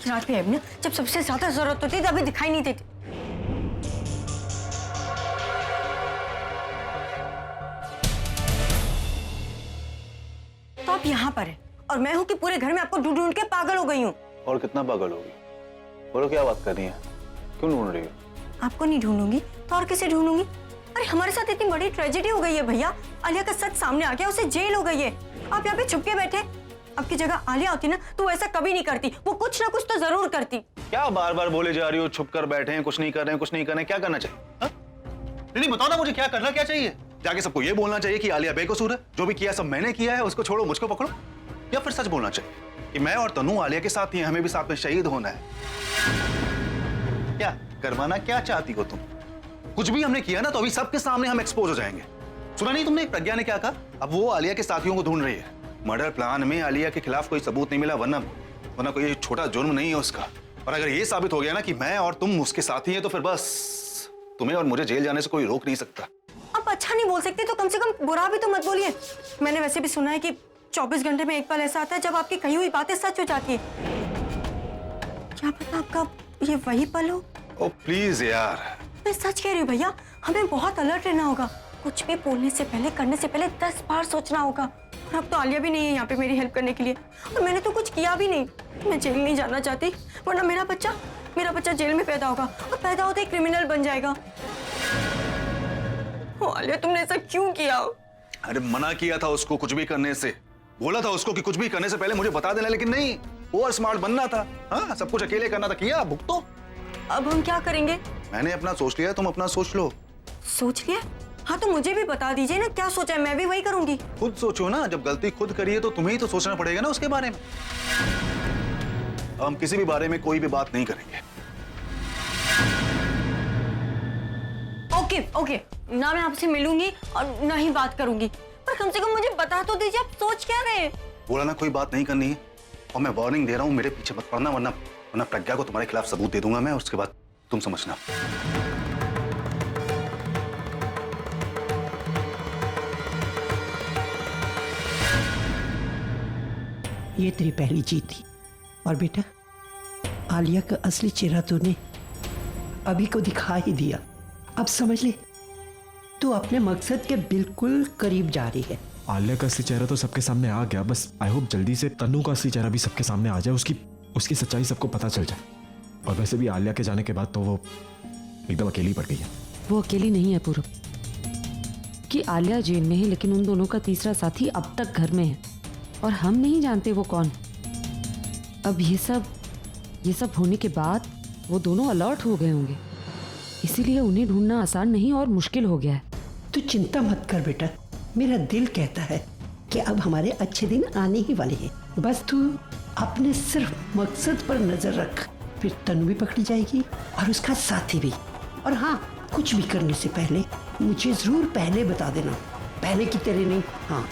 रात में ना जब सबसे ज्यादा जरूरत होती है तभी दिखाई नहीं देती। तो आप यहाँ पर है और मैं हूँ कि पूरे घर में आपको ढूंढ ढूंढ के पागल हो गई हूँ। और कितना पागल होगी? बोलो क्या बात कर रही है, क्यों ढूंढ रही हो? आपको नहीं ढूंढूंगी तो और किसे ढूंढूंगी? अरे हमारे साथ इतनी बड़ी ट्रेजेडी हो गई है भैया, आलिया का सच सामने आ गया, उसे जेल हो गई है। आप यहाँ पे छुप के बैठे। आपकी जगह आलिया होती ना तो ऐसा कभी नहीं करती, वो कुछ ना कुछ तो जरूर करती। क्या बार बार बोले जा रही हो, छुप कर बैठे हैं, कुछ नहीं कर रहे हैं, कुछ नहीं कर रहे हैं, क्या करना चाहिए? नहीं बताओ ना मुझे, क्या करना क्या चाहिए? जाके सबको ये बोलना चाहिए कि आलिया बेकसूर है, जो भी किया सब मैंने किया है, उसको छोड़ो मुझको पकड़ो? या फिर सच बोलना चाहिए कि मैं और तनु आलिया के साथ ही हैं, हमें भी साथ में शहीद होना है? क्या करवाना क्या चाहती हो तुम? कुछ भी हमने किया ना तो अभी सबके सामने हम एक्सपोज हो जाएंगे। सुना नहीं तुमने प्रज्ञा ने क्या कहा? अब वो आलिया के साथियों को ढूंढ रही है। मर्डर प्लान में आलिया के खिलाफ कोई सबूत नहीं मिला, वरना कोई छोटा जुर्म नहीं है उसका। और अगर ये साबित हो गया ना कि मैं और तुम उसके साथी हैं तो फिर बस तुम्हें और मुझे जेल जाने से कोई रोक नहीं सकता। आप अच्छा नहीं बोल सकते तो कम से कम बुरा भी तो मत बोलिए। मैंने वैसे भी सुना है कि 24 घंटे में एक पल ऐसा आता है जब आपकी कही हुई बातें सच हो जाती है। क्या पता आपका ये वही पल हो? ओ प्लीज यार, मैं सच कह रही हूँ भैया, हमें बहुत अलर्ट रहना होगा। कुछ भी बोलने से पहले, करने से पहले 10 बार सोचना होगा। और अब तो आलिया भी नहीं है यहाँ पे मेरी हेल्प करने के लिए, और मैंने तो कुछ किया भी नहीं। मैं जेल नहीं जाना चाहती, वरना मेरा बच्चा जेल में पैदा होगा और पैदा होते ही क्रिमिनल बन जाएगा। ओ आलिया, तुमने ऐसा क्यों किया? अरे मना किया था उसको कुछ भी करने से, बोला था उसको कि कुछ भी करने से पहले मुझे बता देना, लेकिन नहीं, ओवर स्मार्ट बनना था। हाँ, सब कुछ अकेले करना था, किया, भुगतो। अब हम क्या करेंगे? मैंने अपना सोच लिया, तुम अपना सोच लो। सोच लिया? हाँ तो मुझे भी बता दीजिए ना क्या सोचा है, मैं भी वही करूंगी। खुद सोचो ना, जब गलती खुद करी है तो तुम्हें ही तो सोचना पड़ेगा ना उसके बारे में। हम किसी भी बारे में कोई भी बात नहीं करेंगे। ओके, ना मैं आपसे मिलूंगी और ना ही बात करूंगी, पर कम से कम मुझे बता तो दीजिए आप सोच क्या रहे? बोला ना कोई बात नहीं करनी है, और मैं वार्निंग दे रहा हूँ, मेरे पीछे मत पड़ना, वरना प्रज्ञा को तुम्हारे खिलाफ सबूत दे दूंगा मैं, उसके बाद तुम समझना। ये तेरी पहली जीत थी, और बेटा आलिया का असली चेहरा तूने अभी को दिखा ही दिया। अब समझ ले, तू अपने मकसद के बिल्कुल करीब जा रही है। आलिया का असली चेहरा तो सबके सामने आ गया, बस आई होप जल्दी से तन्नू का असली चेहरा भी सबके सामने आ जाए, उसकी सच्चाई सबको पता चल जाए। और वैसे भी आलिया के जाने के बाद तो वो एकदम अकेली पड़ गई है। वो अकेली नहीं है पूरब, कि आलिया जेल में है, लेकिन उन दोनों का तीसरा साथी अब तक घर में है और हम नहीं जानते वो कौन। अब ये सब होने के बाद वो दोनों अलर्ट हो गए होंगे, इसीलिए उन्हें ढूंढना आसान नहीं और मुश्किल हो गया है। तू चिंता मत कर बेटा, मेरा दिल कहता है कि अब हमारे अच्छे दिन आने ही वाले हैं। बस तू अपने सिर्फ मकसद पर नजर रख, फिर तनु भी पकड़ी जाएगी और उसका साथी भी। और हाँ, कुछ भी करने से पहले मुझे जरूर पहले बता देना, पहले की तेरे नहीं। हाँ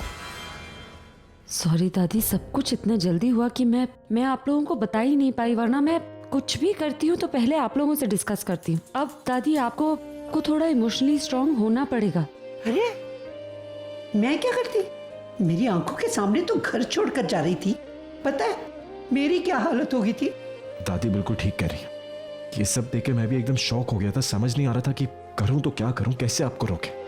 सॉरी दादी, सब कुछ इतना जल्दी हुआ कि मैं आप लोगों को बता ही नहीं पाई, वरना मैं कुछ भी करती हूँ तो पहले आप लोगों से डिस्कस करती हूँ। अब दादी आपको थोड़ा इमोशनली स्ट्रांग होना पड़ेगा। अरे मैं क्या करती? मेरी आंखों के सामने तो घर छोड़कर जा रही थी, पता है मेरी क्या हालत हो गई थी? दादी बिल्कुल ठीक कह रही है। ये सब देख के मैं भी एकदम शॉक हो गया था, समझ नहीं आ रहा था कि करूं तो क्या करूं, कैसे आपको रोके।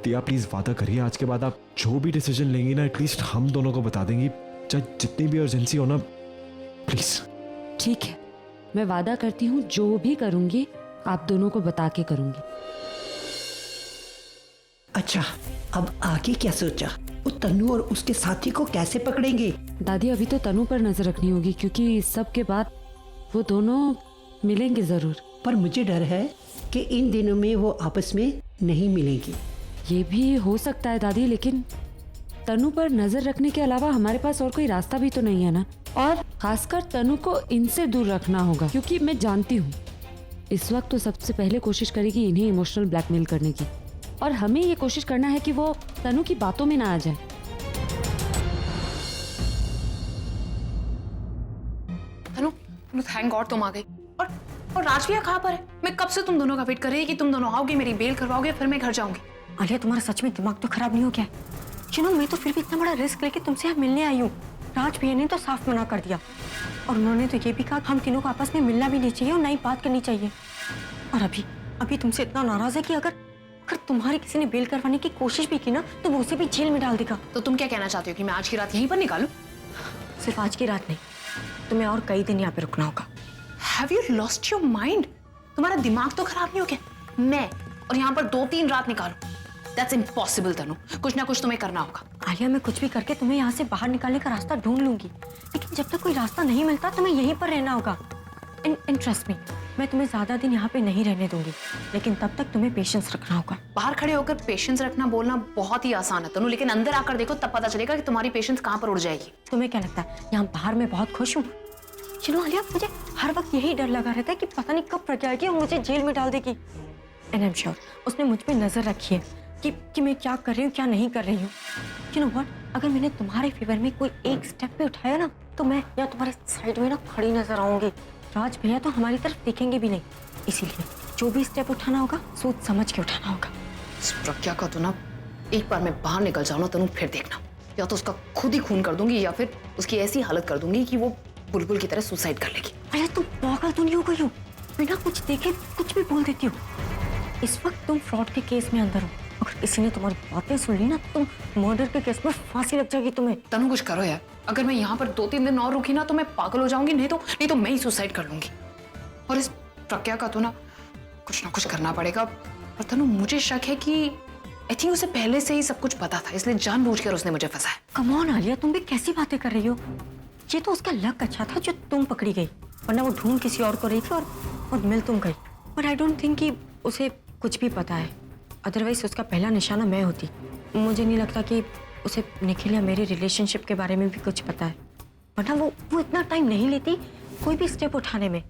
दिया प्लीज वादा करिए, आज के बाद आप जो भी डिसीजन लेंगी ना, एटलीस्ट हम दोनों को बता देंगी, चाहे जितनी भी अर्जेंसी हो ना, प्लीज। ठीक है, मैं वादा करती हूँ जो भी करूंगी आप दोनों को बता के करूंगी। अच्छा, अब आगे क्या सोचा? वो तनु और उसके साथी को कैसे पकड़ेंगे? दादी अभी तो तनु पर नजर रखनी होगी, क्योंकि इस सब के बाद वो दोनों मिलेंगे जरूर। पर मुझे डर है कि इन दिनों में वो आपस में नहीं मिलेंगे। ये भी हो सकता है दादी, लेकिन तनु पर नजर रखने के अलावा हमारे पास और कोई रास्ता भी तो नहीं है ना। और खासकर तनु को इनसे दूर रखना होगा, क्योंकि मैं जानती हूँ इस वक्त तो सबसे पहले कोशिश करेगी इन्हें इमोशनल ब्लैकमेल करने की, और हमें ये कोशिश करना है कि वो तनु की बातों में ना आ जाए। तनु, थैंक गॉड तुम आ गई। और राजविया कहाँ पर है? मैं कब से तुम दोनों का वेट कर रही है कि तुम दोनों आओगे, मेरी बेल करवाओगे, फिर मैं घर जाऊंगी। आलिया, तुम्हारा सच में दिमाग तो खराब नहीं हो गया? मैं तो फिर भी इतना बड़ा रिस्क लेके तुमसे यहाँ मिलने आई हूँ। राज भैया ने तो साफ मना कर दिया और उन्होंने तो ये भी कहा हम तीनों को आपस में मिलना भी नहीं चाहिए और ना ही बात करनी चाहिए। और अभी तुमसे इतना नाराज है कि अगर तुम्हारी किसी ने बेल करवाने की कोशिश भी की ना तो वो उसे भी जेल में डाल देगा। तो तुम क्या कहना चाहते हो कि मैं आज की रात यहीं पर निकालूं? सिर्फ आज की रात नहीं, तुम्हें और कई दिन यहाँ पे रुकना होगा। Have you lost your mind? तुम्हारा दिमाग तो खराब नहीं हो गया? मैं और यहाँ पर 2-3 रात निकालूं? That's impossible तनु। कुछ ना कुछ तुम्हें करना होगा। आलिया, मैं कुछ भी करके तुम्हें यहाँ से बाहर निकालने का रास्ता ढूंढ लूंगी, लेकिन जब तक कोई रास्ता नहीं मिलता तुम्हें यहीं पर रहना होगा। एंड ट्रस्ट मी, मैं तुम्हें ज्यादा दिन यहाँ पे नहीं रहने दूंगी, लेकिन तब तक तुम्हें पेशेंस रखना होगा। बाहर खड़े होकर पेशेंस रखना बोलना बहुत ही आसान है तनु, लेकिन अंदर आकर देखो तब पता चलेगा कि तुम्हारी पेशेंस कहाँ पर उड़ जाएगी। तुम्हें क्या लगता है यहाँ बाहर मैं बहुत खुश हूँ? चलो आलिया, मुझे हर वक्त यही डर लगा रहता है कि पता नहीं कब प्रज्ञा आएगी और मुझे जेल में डाल देगी। एंड आई एम श्योर उसने मुझ पे नजर रखी है कि मैं क्या कर रही हूँ क्या नहीं कर रही हूँ। यू नो व्हाट, अगर मैंने तुम्हारे फेवर में कोई एक स्टेप भी उठाया ना तो मैं या तुम्हारे साइड में ना खड़ी नजर आऊंगी। राज भैया तो हमारी तरफ देखेंगे भी नहीं, इसीलिए जो भी स्टेप उठाना होगा सोच समझ के उठाना होगा। इस प्रज्ञा का तो ना एक बार मैं बाहर निकल जाऊँ ना तनु, फिर देखना, या तो उसका खुद ही खून कर दूंगी या फिर उसकी ऐसी हालत कर दूंगी कि वो बुलबुल की तरह सुसाइड कर लेगी। अरे तुम पागल तो नहीं हो गई हो? बिना कुछ देखे कुछ भी बोल देती हो। इस वक्त तुम फ्रॉड के केस में अंदर हो, अगर किसी ने तुम्हारी बातें सुन ली ना तो तुम मर्डर के केस में फांसी लग जाएगी तुम्हें। तनु कुछ करो यार, अगर मैं यहाँ पर 2-3 दिन और रुकी ना तो मैं पागल हो जाऊंगी, नहीं तो मैं ही सुसाइड कर लूंगी। और इस प्रज्ञा का तो ना कुछ करना पड़ेगा। और तनु मुझे शक है कि आई थिंक उसे पहले से ही सब कुछ पता था, इसलिए जानबूझकर उसने मुझे फंसाया। कम ऑन आलिया, तुम भी कैसी बातें कर रही हो? ये तो उसका लक अच्छा था जो तुम पकड़ी गई, वरना वो ढूंढ किसी और को रही थी और मिल तुम गई। बट आई डोंट थिंक कि उसे कुछ भी पता है, अदरवाइज उसका पहला निशाना मैं होती। मुझे नहीं लगता कि उसे निखिल या मेरे रिलेशनशिप के बारे में भी कुछ पता है, वरना वो इतना टाइम नहीं लेती कोई भी स्टेप उठाने में।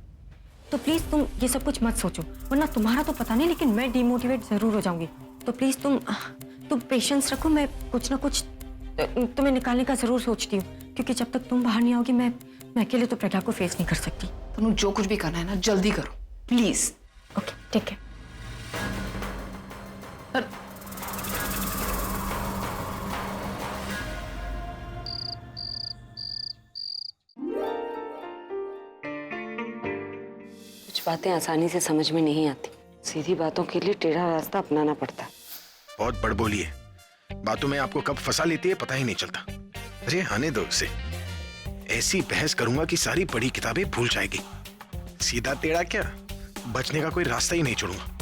तो प्लीज तुम ये सब कुछ मत सोचो, वरना तुम्हारा तो पता नहीं लेकिन मैं डिमोटिवेट जरूर हो जाऊंगी। तो प्लीज तुम पेशेंस रखो, मैं कुछ ना कुछ तुम्हें निकालने का जरूर सोचती हूँ, क्योंकि जब तक तुम बाहर नहीं आओगी मैं अकेले तो प्रज्ञा को फेस नहीं कर सकती। तनु जो कुछ भी करना है ना जल्दी करो प्लीज। ओके ठीक है। कुछ बातें आसानी से समझ में नहीं आती, सीधी बातों के लिए टेढ़ा रास्ता अपनाना पड़ता है। बहुत बड़बोली है, बातों में आपको कब फंसा लेती है पता ही नहीं चलता। अरे आने दो उसे, ऐसी बहस करूंगा कि सारी पढ़ी किताबें भूल जाएगी। सीधा टेढ़ा क्या, बचने का कोई रास्ता ही नहीं छोड़ूंगा।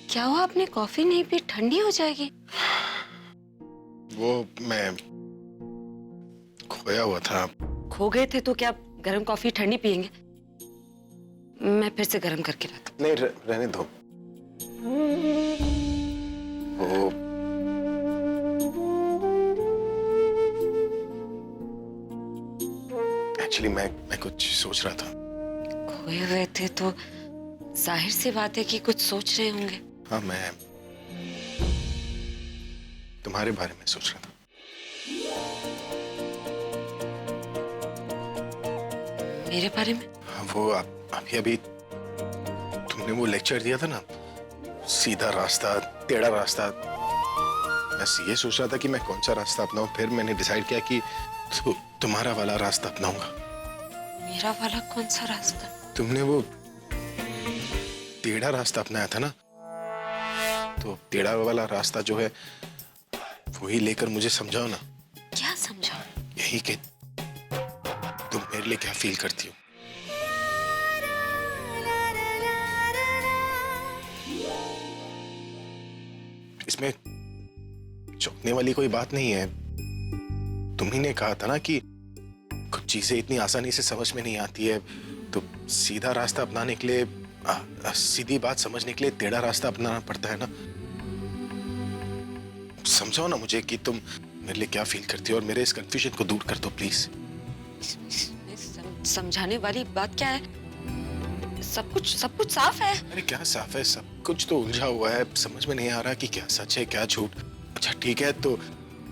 क्या हुआ, आपने कॉफी नहीं पी? ठंडी हो जाएगी। वो मैं खोया हुआ था। खो गए थे तो क्या गर्म कॉफी ठंडी पियेंगे? मैं फिर से गर्म करके लाता। नहीं रहने दो। वो एक्चुअली मैं कुछ सोच रहा था। खोए हुए थे तो जाहिर सी बात है कि कुछ सोच रहे होंगे। हाँ, मैं तुम्हारे बारे में सोच रहा था। मेरे बारे में? वो अभी तुमने वो लेक्चर दिया था ना, सीधा रास्ता टेढ़ा रास्ता। बस ये सोच रहा था कि मैं कौन सा रास्ता अपनाऊं, फिर मैंने डिसाइड किया कि तुम्हारा वाला रास्ता अपनाऊंगा। मेरा वाला कौन सा रास्ता? तुमने वो टेढ़ा रास्ता अपनाया था ना, तो टेढ़ा वाला रास्ता जो है वही लेकर मुझे समझाओ ना। क्या समझाओ? यही कि तुम मेरे लिए क्या फील करती हो। इसमें चौंकने वाली कोई बात नहीं है। तुम्ही ने कहा था ना कि कुछ चीजें इतनी आसानी से समझ में नहीं आती है, तो सीधा रास्ता अपनाने के लिए सीधी बात समझने के लिए टेढ़ा रास्ता अपनाना पड़ता है ना। समझाओ ना मुझे कि तुम मेरे लिए क्या फील करती हो और मेरे इस कंफ्यूजन को दूर कर दो प्लीज। समझाने वाली बात क्या है? सब कुछ साफ है। अरे क्या साफ है, सब कुछ तो उलझा हुआ है, समझ में नहीं आ रहा कि क्या सच है क्या झूठ। अच्छा ठीक है, तो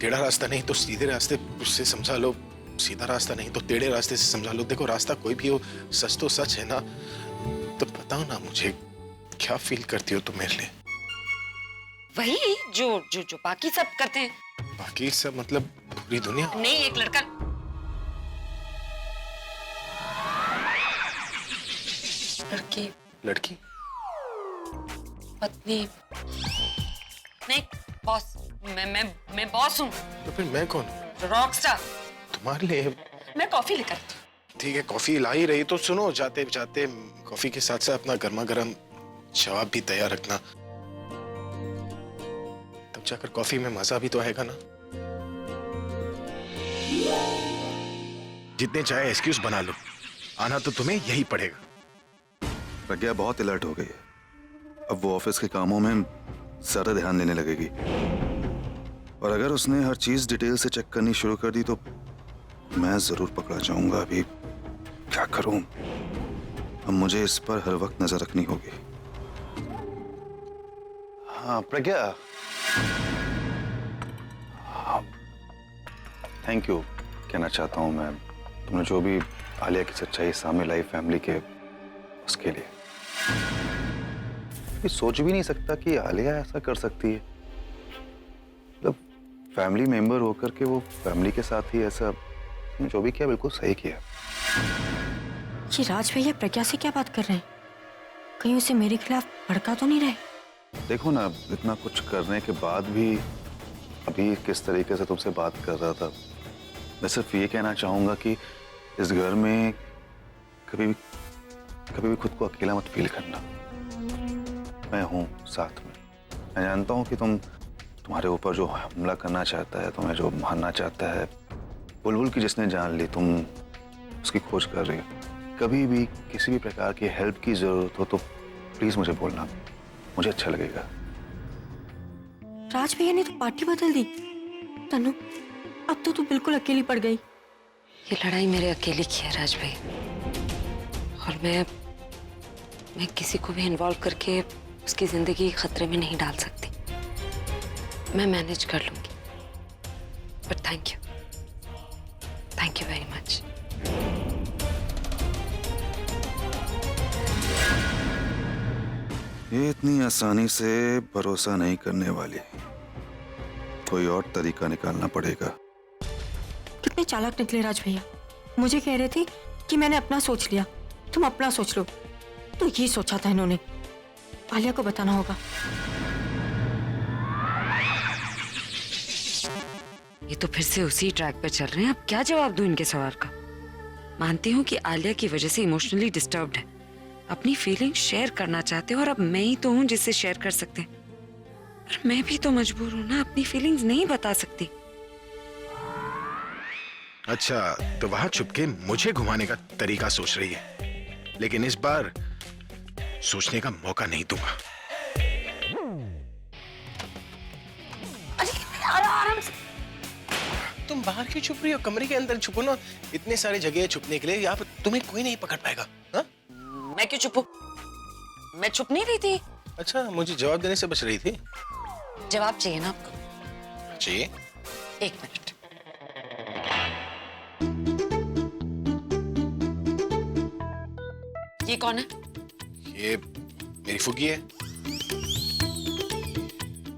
टेढ़ा रास्ता नहीं तो सीधे रास्ते से समझा लो, सीधा रास्ता नहीं तो टेढ़े रास्ते से समझा लो। देखो रास्ता कोई भी हो, सच तो सच है ना। तो बताओ ना मुझे क्या फील करती हो तुम मेरे लिए। वही जो बाकी सब करते हैं। बाकी सब मतलब पूरी दुनिया। नहीं, एक लड़का। लड़की, लड़की? पत्नी। नहीं बॉस, मैं बॉस हूँ। तो फिर मैं कौन हूँ? रॉकस्टार। तुम्हारे लिए। मैं कॉफी लेकर। ठीक है, कॉफी ला ही रही तो सुनो, जाते जाते कॉफी के साथ साथ अपना गर्मा गर्म जवाब भी तैयार रखना, तब जाकर कॉफी में मजा भी तो आएगा ना। जितने चाहे एक्सक्यूज बना लो, आना तो तुम्हें यही पड़ेगा। प्रज्ञा बहुत अलर्ट हो गई है। अब वो ऑफिस के कामों में ज्यादा ध्यान देने लगेगी, और अगर उसने हर चीज डिटेल से चेक करनी शुरू कर दी तो मैं जरूर पकड़ा जाऊंगा। अभी क्या करूं? अब मुझे इस पर हर वक्त नजर रखनी होगी। हाँ प्रज्ञा, थैंक यू कहना चाहता हूं मैं, तुमने जो भी आलिया की सच्चाई सामने लाई फैमिली के, उसके लिए। ये सोच भी नहीं सकता कि आलिया ऐसा कर सकती है। मतलब फैमिली मेंबर होकर के वो फैमिली के साथ ही ऐसा, जो भी किया बिल्कुल सही किया। ये राज भैया प्रज्ञा से क्या बात कर रहे हैं? कहीं उसे मेरे खिलाफ भड़का तो नहीं रहे? देखो ना, इतना कुछ करने के बाद भी अभी किस तरीके से तुमसे बात कर रहा था। मैं सिर्फ ये कहना चाहूंगा कि इस घर में कभी भी खुद को अकेला मत फील करना। मैं हूं साथ में। मैं जानता हूं कि तुम्हारे ऊपर जो हमला करना चाहता है, तुम्हें जो मारना चाहता है, बुलबुल की जिसने जान ली, तुम उसकी खोज कर रही हो। कभी भी किसी भी प्रकार की हेल्प की जरूरत हो तो प्लीज मुझे बोलना, मुझे अच्छा लगेगा। राज भैया ने तो पार्टी बदल दी। तनु, अब तो तू बिल्कुल अकेली पड़ गई। ये लड़ाई मेरे अकेले की है राज भाई, और मैं किसी को भी इन्वॉल्व करके उसकी जिंदगी खतरे में नहीं डाल सकती। मैं मैनेज कर लूंगी, but thank you very much. ये इतनी आसानी से भरोसा नहीं करने वाली, कोई और तरीका निकालना पड़ेगा। कितने चालाक निकले राज भैया। मुझे कह रहे थे कि मैंने अपना सोच लिया, तुम अपना सोच लो। तो ये सोचा था इन्होंने, आलिया को बताना होगा। ये तो फिर से उसी ट्रैक पर चल रहे हैं। अब क्या जवाब दूं इनके सवाल का? मानती हूँ कि आलिया की वजह से इमोशनली डिस्टर्ब्ड है, अपनी फीलिंग शेयर करना चाहते हो, और अब मैं ही तो हूँ जिससे शेयर कर सकते हैं। पर मैं भी तो मजबूर हूँ ना, अपनी फीलिंग्स नहीं बता सकती। अच्छा, तो वहां छुपके मुझे घुमाने का तरीका सोच रही है, लेकिन इस बार सोचने का मौका नहीं दूंगा। आराम से। तुम बाहर क्यों छुप रही हो? कमरे के अंदर छुपो ना, इतने सारे जगह है छुपने के लिए, यहाँ पर तुम्हें कोई नहीं पकड़ पाएगा। हा? मैं क्यों छुपूं? मैं छुप नहीं रही थी। अच्छा, मुझे जवाब देने से बच रही थी। जवाब चाहिए ना आपको? चाहिए। 1 मिनट। ये कौन है? ये मेरी फुग्गी है।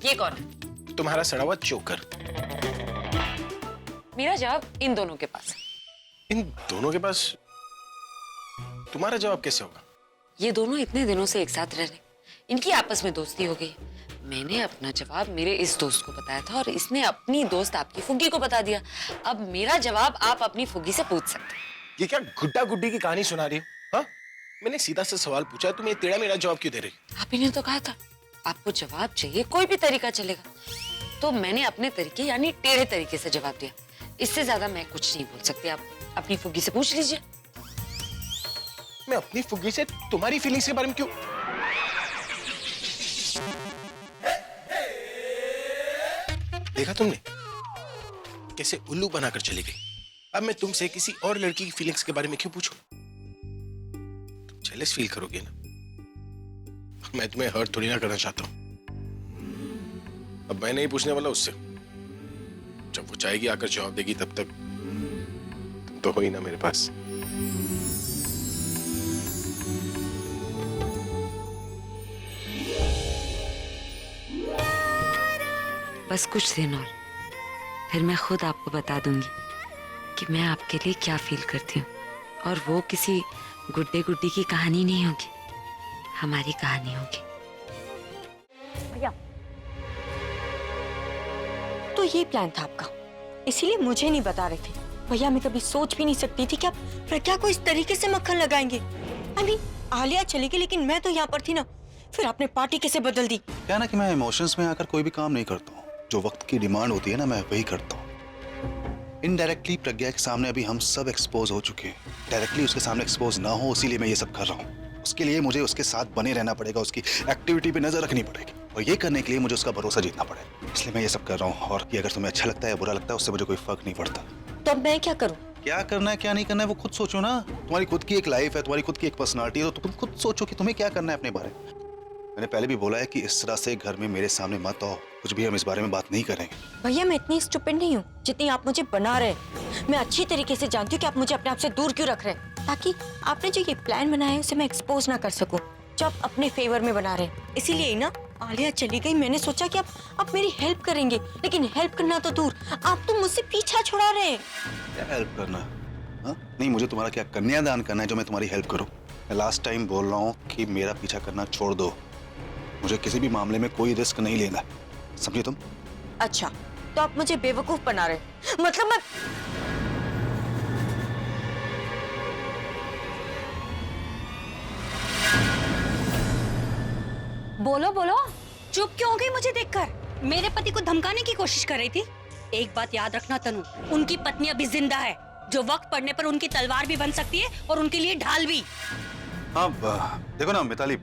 ये कौन है? तुम्हारा सड़ा हुआ चोकर। मेरा जवाब इन दोनों के पास है। इन दोनों के पास? तुम्हारा जवाब कैसे होगा? ये दोनों इतने दिनों से एक साथ रह रहे, इनकी आपस में दोस्ती हो गई। मैंने अपना जवाब मेरे इस दोस्त को बताया था, और इसने अपनी दोस्त आपकी फुग्गी को बता दिया। अब मेरा जवाब आप अपनी फुग्गी से पूछ सकते हैं। ये क्या गुड्डा गुड्डी की कहानी सुना रही हो? हाँ? मैंने सीधा सा सवाल पूछा, तुम ये टेढ़ा मेरा जवाब क्यों दे रही? आप ही ने तो कहा था आपको जवाब चाहिए, कोई भी तरीका चलेगा। तो मैंने अपने तरीके यानी टेढ़े तरीके से जवाब दिया। इससे ज्यादा मैं कुछ नहीं बोल सकती। आप अपनी फुग्गी से पूछ लीजिए। मैं अपनी फुग्गी से तुम्हारी फीलिंग्स के बारे में क्यों? देखा तुमने कैसे उल्लू बनाकर चली गई? अब मैं तुमसे किसी और लड़की की फीलिंग्स के बारे में क्यों पूछूं? तुम जेलस फील करोगे ना। मैं तुम्हें हर्ट थोड़ी ना करना चाहता हूं। अब मैं नहीं पूछने वाला उससे। जब वो चाहेगी आकर जवाब देगी, तब तक तुम तो हो ही ना मेरे पास। बस कुछ दिन और, फिर मैं खुद आपको बता दूंगी कि मैं आपके लिए क्या फील करती हूँ। और वो किसी गुड्डे गुड्डी की कहानी नहीं होगी, हमारी कहानी होगी। भैया, तो ये प्लान था आपका, इसीलिए मुझे नहीं बता रहे थे। भैया, मैं कभी सोच भी नहीं सकती थी कि आप प्रज्ञा को इस तरीके से मक्खन लगाएंगे। अभी आलिया चली गई, लेकिन मैं तो यहाँ पर थी ना। फिर आपने पार्टी कैसे बदल दी? क्या ना कि मैं इमोशंस में आकर कोई भी काम नहीं करता हूँ। जो वक्त की डिमांड होती है ना, मैं वही करता हूँ। इनडायरेक्टली प्रज्ञा के सामने अभी हम सब एक्सपोज हो चुके हैं। डायरेक्टली उसके सामने एक्सपोज ना हो, इसीलिए मैं ये सब कर रहा हूँ। उसके लिए मुझे उसके साथ बने रहना पड़ेगा, उसकी एक्टिविटी पे नजर रखनी पड़ेगी, और ये करने के लिए मुझे उसका भरोसा जीतना पड़ेगा। इसलिए मैं ये सब कर रहा हूँ। और कि अगर तुम्हें अच्छा लगता है या बुरा लगता है, उससे मुझे कोई फर्क नहीं पड़ता। तो अब मैं क्या करूँ? क्या करना है क्या नहीं करना है वो खुद सोचो ना। तुम्हारी खुद की एक लाइफ है, तुम्हारी खुद की एक पर्सनालिटी है, तो तुम खुद सोचो कि तुम्हें क्या करना है अपने बारे में। मैंने पहले भी बोला है कि इस तरह से घर में मेरे सामने मत आओ, कुछ भी हम इस बारे में बात नहीं करेंगे। भैया, मैं इतनी स्टूपिड नहीं हूँ जितनी आप मुझे बना रहे हैं। मैं अच्छी तरीके से जानती हूँ कि आप मुझे अपने आप से दूर क्यों रख रहे हैं, ताकि आपने जो ये प्लान बनाया है उसे मैं एक्सपोज ना कर सकूँ, जो आप अपने फेवर में बना रहे हैं। इसीलिए ही ना आलिया चली गई, मैंने सोचा कि आप मेरी हेल्प करेंगे, लेकिन हेल्प करना तो दूर, आप तो मुझसे पीछा छुड़ा रहे हैं। क्या हेल्प करना? हाँ? नहीं, मुझे तुम्हारा क्या कन्यादान करना है जो मैं तुम्हारी हेल्प करूँ? मैं लास्ट टाइम बोल रहा हूँ कि मेरा पीछा करना छोड़ दो। मुझे किसी भी मामले में कोई रिस्क नहीं लेना, समझे तुम? अच्छा, तो आप मुझे बेवकूफ बना रहे हैं। मतलब मैं बोलो बोलो, चुप क्यों हो गई मुझे देखकर? मेरे पति को धमकाने की कोशिश कर रही थी। एक बात याद रखना तनु, उनकी पत्नी अभी जिंदा है, जो वक्त पड़ने पर उनकी तलवार भी बन सकती है और उनके लिए ढाल भी। हाँ, देखो ना मिताली,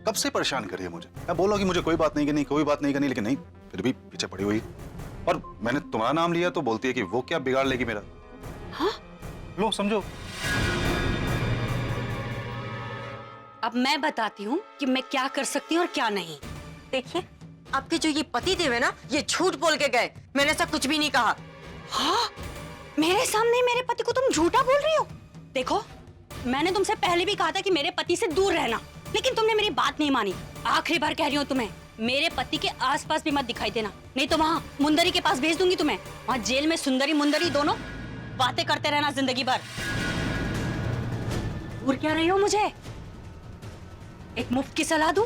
कब से परेशान कर रही है मुझे। मैं बोल रहा हूँ कि मुझे कोई बात नहीं करनी, कोई बात नहीं करनी, लेकिन नहीं, फिर भी पीछे पड़ी हुई। और मैंने तुम्हारा नाम लिया तो बोलती है कि वो क्या बिगाड़ लेगी मेरा। हाँ? लो समझो। अब मैं बताती हूँ कि मैं क्या कर सकती हूँ और क्या नहीं। देखिए, आपके जो ये पति देव है ना, ये झूठ बोल के गए। मैंने ऐसा कुछ भी नहीं कहा। हाँ? मेरे सामने मेरे पति को तुम झूठा बोल रही हो? देखो, मैंने तुमसे पहले भी कहा था कि मेरे पति से दूर रहना, लेकिन तुमने मेरी बात नहीं मानी। आखिरी बार कह रही हूँ तुम्हें, मेरे पति के आसपास भी मत दिखाई देना, नहीं तो वहाँ मुंदरी के पास भेज दूंगी तुम्हें। वहाँ जेल में सुंदरी मुंदरी दोनों बातें करते रहना जिंदगी भर। दूर क्या रही हो मुझे? एक मुफ्त की सलाह दूं?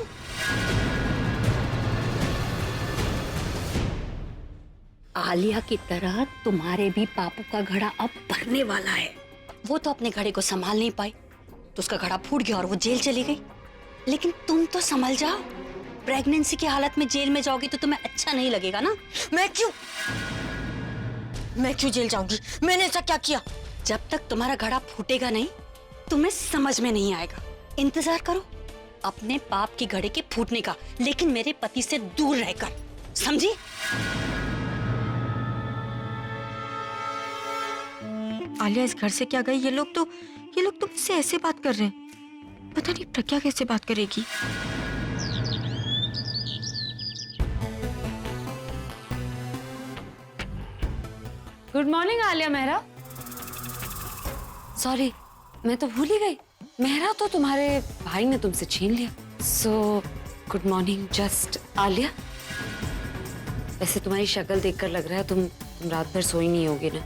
आलिया की तरह तुम्हारे भी पापों का घड़ा अब भरने वाला है। वो तो अपने घड़े को संभाल नहीं पाई, तो उसका घड़ा फूट गया और वो जेल चली गई। लेकिन तुम तो संभल जाओ, प्रेगनेंसी की हालत में जेल में जाओगी तो तुम्हें अच्छा नहीं लगेगा ना? मैं क्यों जेल जाऊंगी? मैंने ऐसा क्या किया? जब तक तुम्हारा घड़ा फूटेगा नहीं, तुम्हें समझ में नहीं आएगा। इंतजार करो अपने पाप की घड़े के फूटने का, लेकिन मेरे पति से दूर रहकर, समझी? आलिया इस घर से क्या गई? ये लोग तो मुझसे ऐसे बात कर रहे हैं। पता नहीं प्रज्ञा कैसे बात करेगी। Good morning Alia Mehra. Sorry, मैं तो भूल ही गई। मेहरा तो तुम्हारे भाई ने तुमसे छीन लिया। So good morning just Alia. वैसे तुम्हारी शक्ल देखकर लग रहा है तुम रात भर सोई नहीं होगी ना।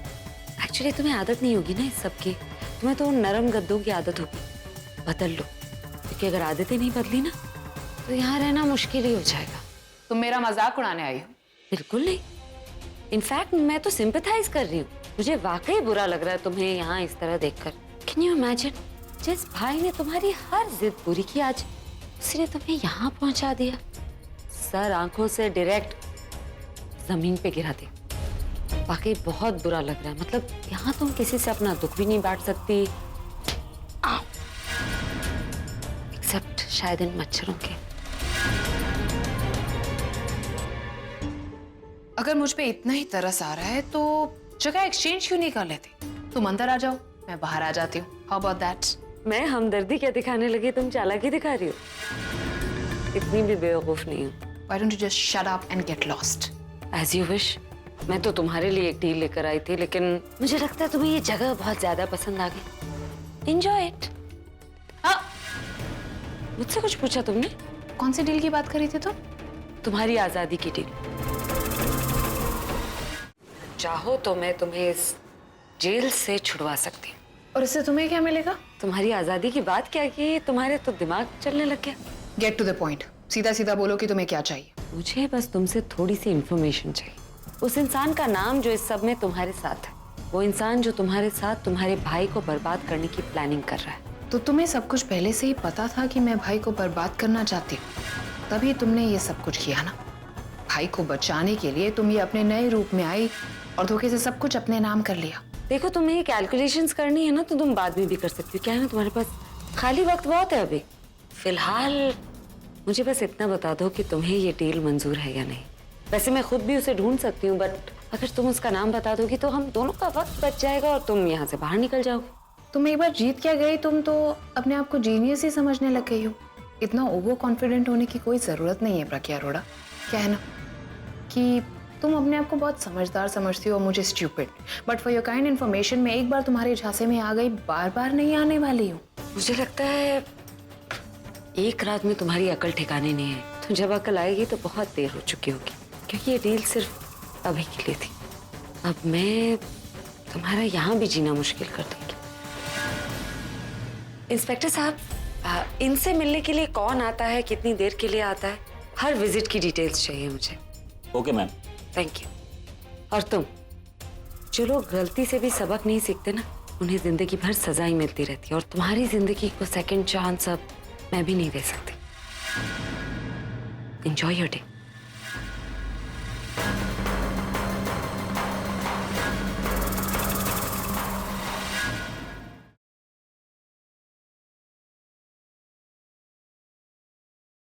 एक्चुअली तुम्हें आदत नहीं होगी ना इस सब की, तुम्हें तो नरम गद्दों की आदत होगी। बदल लो, क्योंकि अगर आदतें नहीं बदली ना तो यहाँ रहना मुश्किल ही हो जाएगा। तुम मेरा मजाक उड़ाने आई हो? बिल्कुल नहीं, इनफैक्ट मैं तो सिंपैथाइज कर रही हूँ। मुझे वाकई बुरा लग रहा है तुम्हें यहाँ इस तरह देखकर। कैन यू इमेजिन, जिस भाई ने तुम्हारी हर जिद पूरी की, आज उसने तुम्हें यहाँ पहुंचा दिया, सर आंखों से डायरेक्ट जमीन पे गिरा दिया। वाकई बहुत बुरा लग रहा है। मतलब यहाँ तुम किसी से अपना दुख भी नहीं बांट सकती, एक्सेप्ट शायद इन मच्छरों के। अगर मुझ पे इतना ही तरस आ रहा है तो जगह एक्सचेंज क्यों नहीं कर लेती? तुम अंदर आ जाओ, मैं बाहर आ जाती हूँ। How about that? मैं हमदर्दी क्या दिखाने लगी, तुम चालाकी दिखा रही हो। इतनी भी बेवकूफ नहीं हूँ। Why don't you just shut up and get lost? As you wish। मैं तो तुम्हारे लिए एक डील लेकर आई थी, लेकिन मुझे लगता है तुम्हें ये जगह बहुत ज्यादा पसंद आ गई। Enjoy it। हाँ, मुझसे कुछ पूछा तुमने? कौन सी डील की बात कर रही थी तुम? तुम्हारी आजादी की डील। चाहो तो मैं तुम्हें इस जेल से छुड़वा सकती हूँ। और इससे तुम्हें क्या मिलेगा? तुम्हारी आजादी की बात क्या की, तुम्हारे तो दिमाग चलने लग गया। गेट टू द पॉइंट, सीधा सीधा बोलो कि तुम्हें क्या चाहिए। मुझे बस तुमसे थोड़ी सी इंफॉर्मेशन चाहिए, उस इंसान का नाम जो इस सब में तुम्हारे साथ है, वो इंसान जो तुम्हारे साथ तुम्हारे भाई को बर्बाद करने की प्लानिंग कर रहा है। तो तुम्हें सब कुछ पहले से ही पता था कि मैं भाई को बर्बाद करना चाहती हूँ, तभी तुमने ये सब कुछ किया ना। भाई को बचाने के लिए तुम ये अपने नए रूप में आई और धोखे से सब कुछ अपने नाम कर लिया। देखो, तुम्हें ये कैलकुलेशंस करनी है ना तो तुम बाद में भी कर सकती हो। क्या है ना, तुम्हारे पास खाली वक्त बहुत है अभी। फिलहाल मुझे बस इतना बता दो कि तुम्हें ये डील मंजूर है या नहीं। वैसे मैं खुद भी उसे ढूंढ सकती हूँ, बट अगर तुम उसका नाम बता दोगी तो हम दोनों का वक्त बच जाएगा और तुम यहाँ से बाहर निकल जाओगे। तुम एक बार जीत क्या गई, तुम तो अपने आप को जीनियस ही समझने लग गई हो। इतना ओवर कॉन्फिडेंट होने की कोई जरूरत नहीं है प्रज्ञा अरोड़ा। क्या है ना कि तुम अपने आप को बहुत समझदार समझती हो और मुझे stupid, but for your kind information मैं एक बार तुम्हारे झांसे में आ गई, बार बार नहीं आने वाली हूँ। मुझे लगता है एक रात में तुम्हारी अकल ठिकाने नहीं है, तो जब अकल आएगी तो बहुत देर हो चुकी होगी, क्योंकि ये डील सिर्फ अभी के लिए थी। अब मैं तुम्हारा यहाँ भी जीना मुश्किल कर देंगी। इंस्पेक्टर साहब, इनसे मिलने के लिए कौन आता है, कितनी देर के लिए आता है, हर विजिट की डिटेल्स चाहिए मुझे। Okay ma'am. Thank you. और तुम, जो लोग गलती से भी सबक नहीं सीखते ना, उन्हें जिंदगी भर सजा ही मिलती रहती है, और तुम्हारी जिंदगी को सेकंड चांस अब मैं भी नहीं दे सकती। Enjoy your day.